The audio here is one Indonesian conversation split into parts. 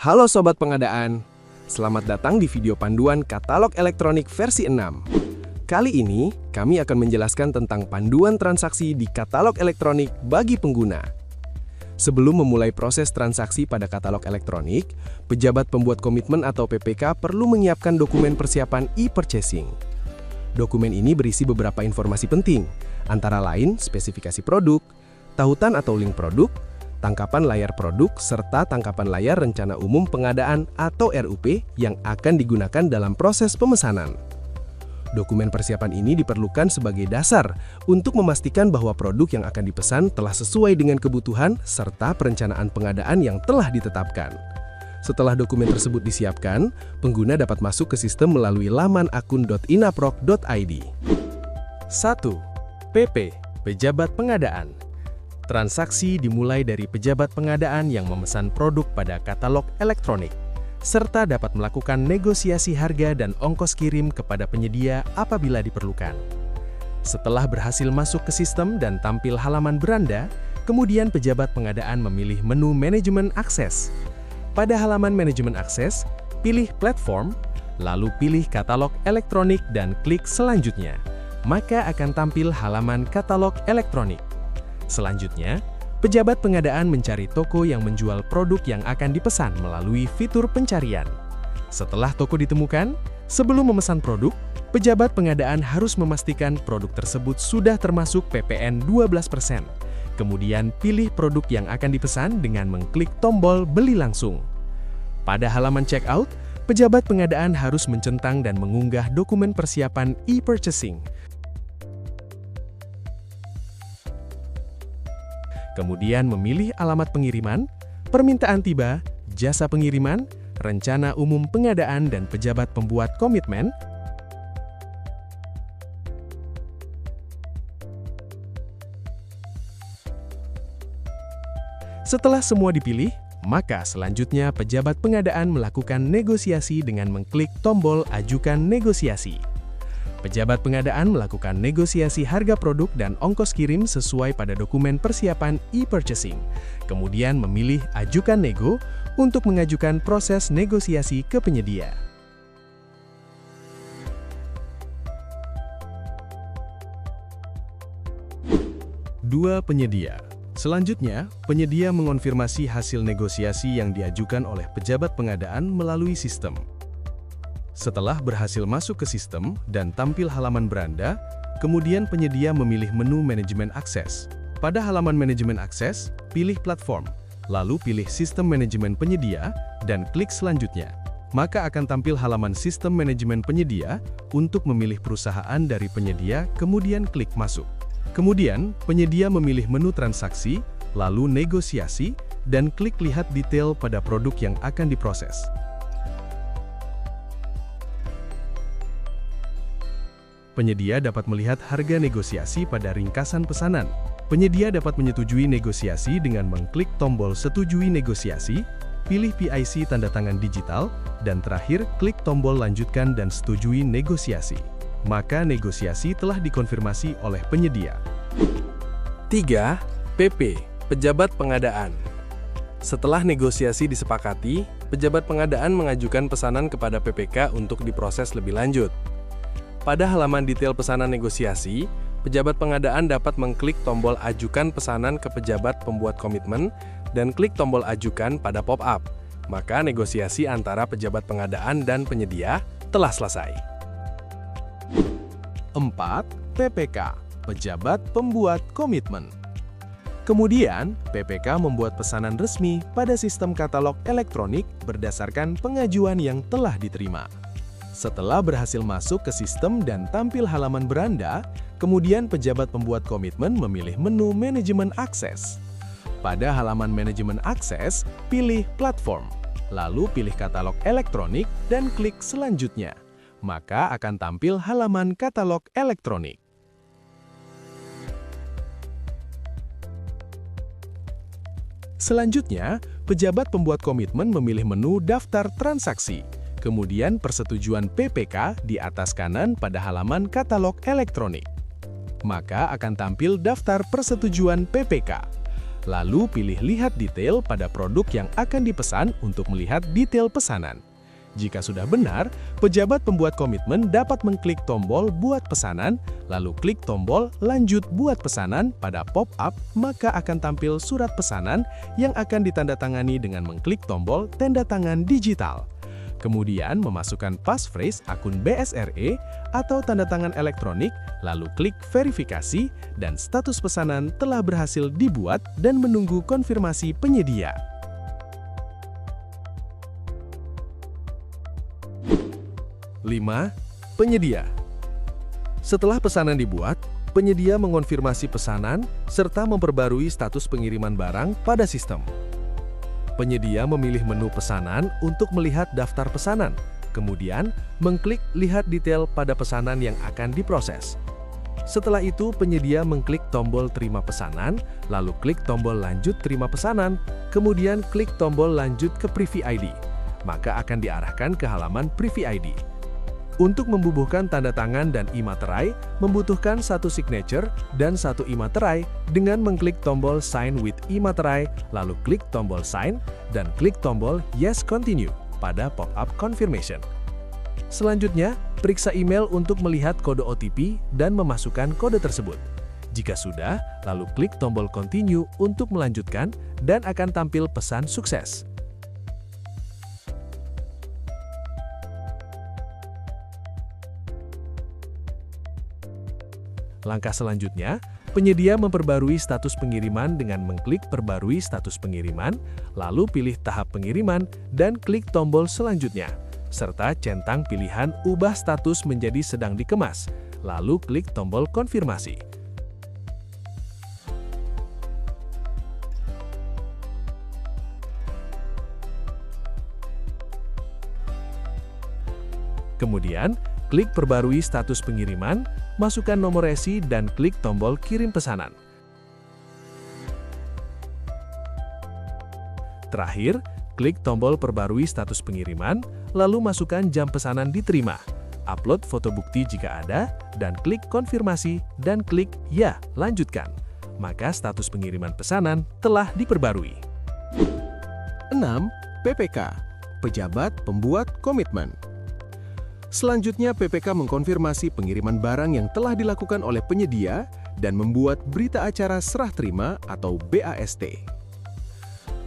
Halo Sobat Pengadaan, selamat datang di video panduan katalog elektronik versi 6. Kali ini, kami akan menjelaskan tentang panduan transaksi di katalog elektronik bagi pengguna. Sebelum memulai proses transaksi pada katalog elektronik, pejabat pembuat komitmen atau PPK perlu menyiapkan dokumen persiapan e-purchasing. Dokumen ini berisi beberapa informasi penting, antara lain spesifikasi produk, tautan atau link produk, tangkapan layar produk, serta tangkapan layar rencana umum pengadaan atau RUP yang akan digunakan dalam proses pemesanan. Dokumen persiapan ini diperlukan sebagai dasar untuk memastikan bahwa produk yang akan dipesan telah sesuai dengan kebutuhan serta perencanaan pengadaan yang telah ditetapkan. Setelah dokumen tersebut disiapkan, pengguna dapat masuk ke sistem melalui laman akun.inaproc.id. 1. PP, Pejabat Pengadaan. Transaksi dimulai dari pejabat pengadaan yang memesan produk pada katalog elektronik, serta dapat melakukan negosiasi harga dan ongkos kirim kepada penyedia apabila diperlukan. Setelah berhasil masuk ke sistem dan tampil halaman beranda, kemudian pejabat pengadaan memilih menu manajemen akses. Pada halaman manajemen akses, pilih platform, lalu pilih katalog elektronik dan klik selanjutnya. Maka akan tampil halaman katalog elektronik. Selanjutnya, pejabat pengadaan mencari toko yang menjual produk yang akan dipesan melalui fitur pencarian. Setelah toko ditemukan, sebelum memesan produk, pejabat pengadaan harus memastikan produk tersebut sudah termasuk PPN 12%. Kemudian pilih produk yang akan dipesan dengan mengklik tombol beli langsung. Pada halaman checkout, pejabat pengadaan harus mencentang dan mengunggah dokumen persiapan e-purchasing. Kemudian memilih alamat pengiriman, permintaan tiba, jasa pengiriman, rencana umum pengadaan dan pejabat pembuat komitmen. Setelah semua dipilih, maka selanjutnya pejabat pengadaan melakukan negosiasi dengan mengklik tombol Ajukan Negosiasi. Pejabat pengadaan melakukan negosiasi harga produk dan ongkos kirim sesuai pada dokumen persiapan e-purchasing. Kemudian memilih Ajukan Nego untuk mengajukan proses negosiasi ke penyedia. Dua, penyedia. Selanjutnya, penyedia mengonfirmasi hasil negosiasi yang diajukan oleh pejabat pengadaan melalui sistem. Setelah berhasil masuk ke sistem dan tampil halaman beranda, kemudian penyedia memilih menu manajemen akses. Pada halaman manajemen akses, pilih platform, lalu pilih sistem manajemen penyedia, dan klik selanjutnya. Maka akan tampil halaman sistem manajemen penyedia untuk memilih perusahaan dari penyedia, kemudian klik masuk. Kemudian, penyedia memilih menu transaksi, lalu negosiasi, dan klik lihat detail pada produk yang akan diproses. Penyedia dapat melihat harga negosiasi pada ringkasan pesanan. Penyedia dapat menyetujui negosiasi dengan mengklik tombol Setujui Negosiasi, pilih PIC tanda tangan digital, dan terakhir klik tombol Lanjutkan dan Setujui Negosiasi. Maka negosiasi telah dikonfirmasi oleh penyedia. 3. PP, Pejabat Pengadaan. Setelah negosiasi disepakati, pejabat pengadaan mengajukan pesanan kepada PPK untuk diproses lebih lanjut. Pada halaman detail pesanan negosiasi, pejabat pengadaan dapat mengklik tombol Ajukan Pesanan ke pejabat pembuat komitmen dan klik tombol Ajukan pada pop-up. Maka negosiasi antara pejabat pengadaan dan penyedia telah selesai. 4. PPK, Pejabat Pembuat Komitmen. Kemudian, PPK membuat pesanan resmi pada sistem katalog elektronik berdasarkan pengajuan yang telah diterima. Setelah berhasil masuk ke sistem dan tampil halaman beranda, kemudian pejabat pembuat komitmen memilih menu manajemen akses. Pada halaman manajemen akses, pilih platform, lalu pilih katalog elektronik dan klik selanjutnya. Maka akan tampil halaman katalog elektronik. Selanjutnya, pejabat pembuat komitmen memilih menu daftar transaksi. Kemudian persetujuan PPK di atas kanan pada halaman katalog elektronik. Maka akan tampil daftar persetujuan PPK. lalu pilih Lihat Detail pada produk yang akan dipesan untuk melihat detail pesanan. Jika sudah benar, pejabat pembuat komitmen dapat mengklik tombol Buat Pesanan, lalu klik tombol Lanjut Buat Pesanan pada pop-up, maka akan tampil surat pesanan yang akan ditandatangani dengan mengklik tombol Tanda Tangan Digital. Kemudian memasukkan passphrase akun BSRE atau tanda tangan elektronik, lalu klik verifikasi, dan status pesanan telah berhasil dibuat dan menunggu konfirmasi penyedia. 5. Penyedia. Setelah pesanan dibuat, penyedia mengonfirmasi pesanan serta memperbarui status pengiriman barang pada sistem. Penyedia memilih menu pesanan untuk melihat daftar pesanan, kemudian mengklik Lihat Detail pada pesanan yang akan diproses. Setelah itu, penyedia mengklik tombol Terima Pesanan, lalu klik tombol Lanjut Terima Pesanan, kemudian klik tombol Lanjut ke Privy ID. Maka akan diarahkan ke halaman Privy ID. Untuk membubuhkan tanda tangan dan e-materai, membutuhkan satu signature dan satu e-materai dengan mengklik tombol Sign with e-materai, lalu klik tombol Sign, dan klik tombol Yes Continue pada pop-up confirmation. Selanjutnya, periksa email untuk melihat kode OTP dan memasukkan kode tersebut. Jika sudah, lalu klik tombol Continue untuk melanjutkan dan akan tampil pesan sukses. Langkah selanjutnya, penyedia memperbarui status pengiriman dengan mengklik Perbarui Status Pengiriman, lalu pilih tahap pengiriman dan klik tombol Selanjutnya, serta centang pilihan Ubah status menjadi sedang dikemas, lalu klik tombol Konfirmasi. Kemudian, klik Perbarui Status Pengiriman, masukkan nomor resi dan klik tombol Kirim Pesanan. Terakhir, klik tombol Perbarui Status Pengiriman, lalu masukkan jam pesanan diterima, upload foto bukti jika ada, dan klik Konfirmasi dan klik Ya, lanjutkan. Maka status pengiriman pesanan telah diperbarui. 6. PPK, Pejabat Pembuat Komitmen. Selanjutnya, PPK mengkonfirmasi pengiriman barang yang telah dilakukan oleh penyedia dan membuat berita acara serah terima atau BAST.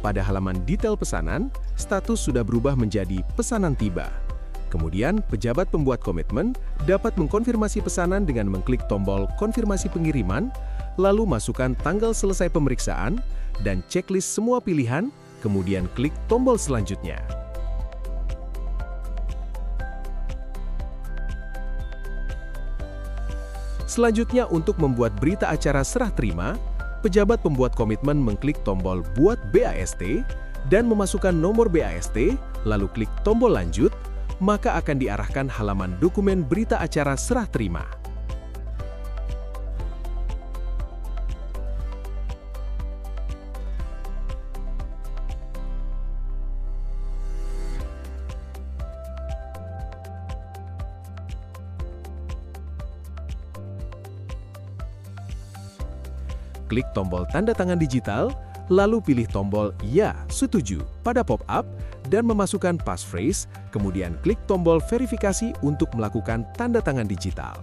Pada halaman detail pesanan, status sudah berubah menjadi pesanan tiba. Kemudian, pejabat pembuat komitmen dapat mengkonfirmasi pesanan dengan mengklik tombol konfirmasi pengiriman, lalu masukkan tanggal selesai pemeriksaan dan checklist semua pilihan, kemudian klik tombol selanjutnya. Selanjutnya, untuk membuat berita acara serah terima, pejabat pembuat komitmen mengklik tombol Buat BAST dan memasukkan nomor BAST, lalu klik tombol Lanjut, maka akan diarahkan halaman dokumen berita acara serah terima. Klik tombol tanda tangan digital, lalu pilih tombol Ya, Setuju pada pop-up dan memasukkan passphrase, kemudian klik tombol verifikasi untuk melakukan tanda tangan digital.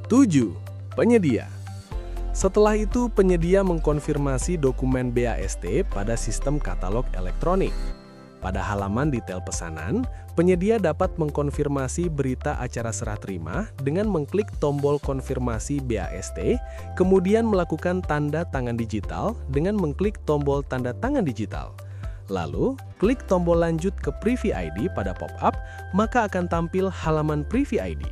Tujuh, penyedia. Setelah itu, penyedia mengkonfirmasi dokumen BAST pada sistem katalog elektronik. Pada halaman detail pesanan, penyedia dapat mengkonfirmasi berita acara serah terima dengan mengklik tombol konfirmasi BAST, kemudian melakukan tanda tangan digital dengan mengklik tombol tanda tangan digital. Lalu, klik tombol lanjut ke Privy ID pada pop-up, maka akan tampil halaman Privy ID.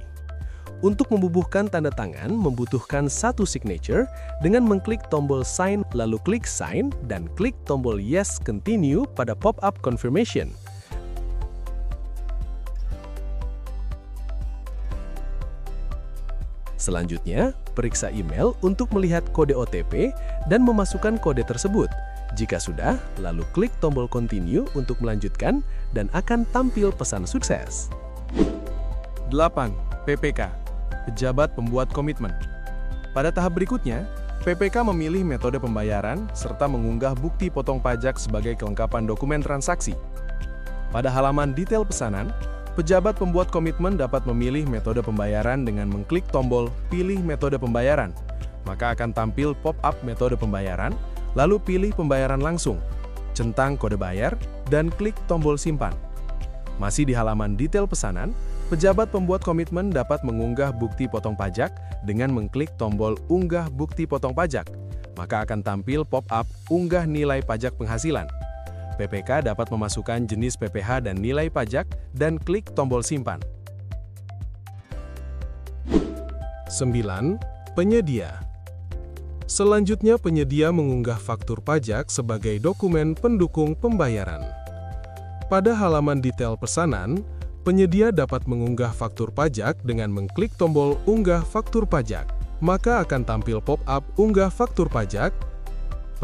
Untuk membubuhkan tanda tangan, membutuhkan satu signature dengan mengklik tombol Sign, lalu klik Sign, dan klik tombol Yes Continue pada pop-up confirmation. Selanjutnya, periksa email untuk melihat kode OTP dan memasukkan kode tersebut. Jika sudah, lalu klik tombol continue untuk melanjutkan dan akan tampil pesan sukses. 8. PPK, pejabat pembuat komitmen. Pada tahap berikutnya, PPK memilih metode pembayaran serta mengunggah bukti potong pajak sebagai kelengkapan dokumen transaksi. Pada halaman detail pesanan, pejabat pembuat komitmen dapat memilih metode pembayaran dengan mengklik tombol Pilih metode pembayaran. Maka akan tampil pop-up metode pembayaran, lalu pilih pembayaran langsung, centang kode bayar, dan klik tombol simpan. Masih di halaman detail pesanan, pejabat pembuat komitmen dapat mengunggah bukti potong pajak dengan mengklik tombol Unggah bukti potong pajak. Maka akan tampil pop-up Unggah nilai pajak penghasilan. PPK dapat memasukkan jenis PPh dan nilai pajak dan klik tombol simpan. 9. Penyedia. Selanjutnya, penyedia mengunggah faktur pajak sebagai dokumen pendukung pembayaran. Pada halaman detail pesanan, penyedia dapat mengunggah faktur pajak dengan mengklik tombol Unggah faktur pajak. Maka akan tampil pop-up Unggah faktur pajak.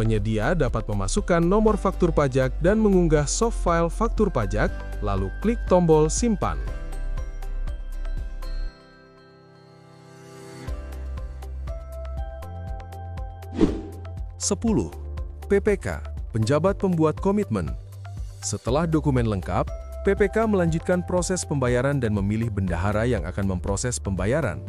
Penyedia dapat memasukkan nomor faktur pajak dan mengunggah soft file faktur pajak, lalu klik tombol simpan. 10. PPK, penjabat pembuat komitmen. Setelah dokumen lengkap, PPK melanjutkan proses pembayaran dan memilih bendahara yang akan memproses pembayaran.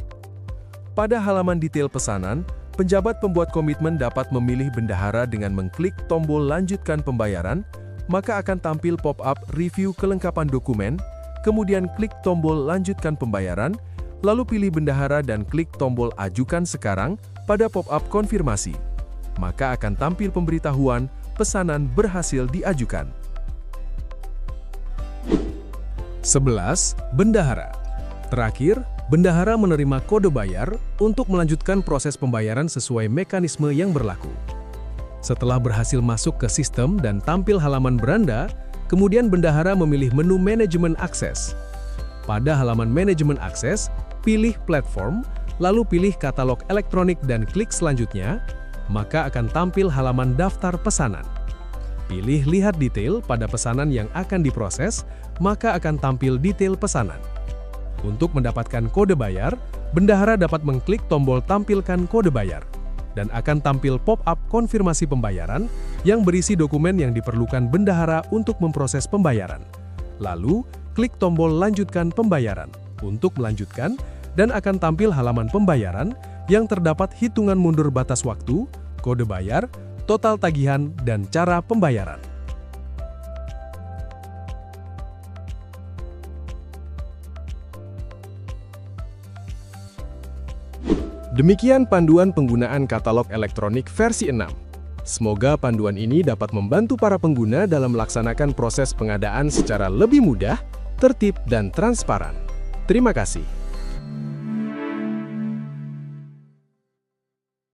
Pada halaman detail pesanan, penjabat pembuat komitmen dapat memilih bendahara dengan mengklik tombol Lanjutkan pembayaran, maka akan tampil pop-up Review kelengkapan dokumen, kemudian klik tombol Lanjutkan pembayaran, lalu pilih bendahara dan klik tombol Ajukan sekarang pada pop-up konfirmasi. Maka akan tampil pemberitahuan pesanan berhasil diajukan. 11. Bendahara. Terakhir, bendahara menerima kode bayar untuk melanjutkan proses pembayaran sesuai mekanisme yang berlaku. Setelah berhasil masuk ke sistem dan tampil halaman beranda, kemudian bendahara memilih menu Manajemen Akses. Pada halaman Manajemen Akses, pilih Platform, lalu pilih Katalog Elektronik dan klik selanjutnya, maka akan tampil halaman daftar pesanan. Pilih Lihat detail pada pesanan yang akan diproses, maka akan tampil detail pesanan. Untuk mendapatkan kode bayar, bendahara dapat mengklik tombol Tampilkan kode bayar, dan akan tampil pop-up konfirmasi pembayaran yang berisi dokumen yang diperlukan bendahara untuk memproses pembayaran. Lalu, klik tombol Lanjutkan pembayaran untuk melanjutkan, dan akan tampil halaman pembayaran yang terdapat hitungan mundur batas waktu, kode bayar, total tagihan, dan cara pembayaran. Demikian panduan penggunaan katalog elektronik versi 6. Semoga panduan ini dapat membantu para pengguna dalam melaksanakan proses pengadaan secara lebih mudah, tertib, dan transparan. Terima kasih.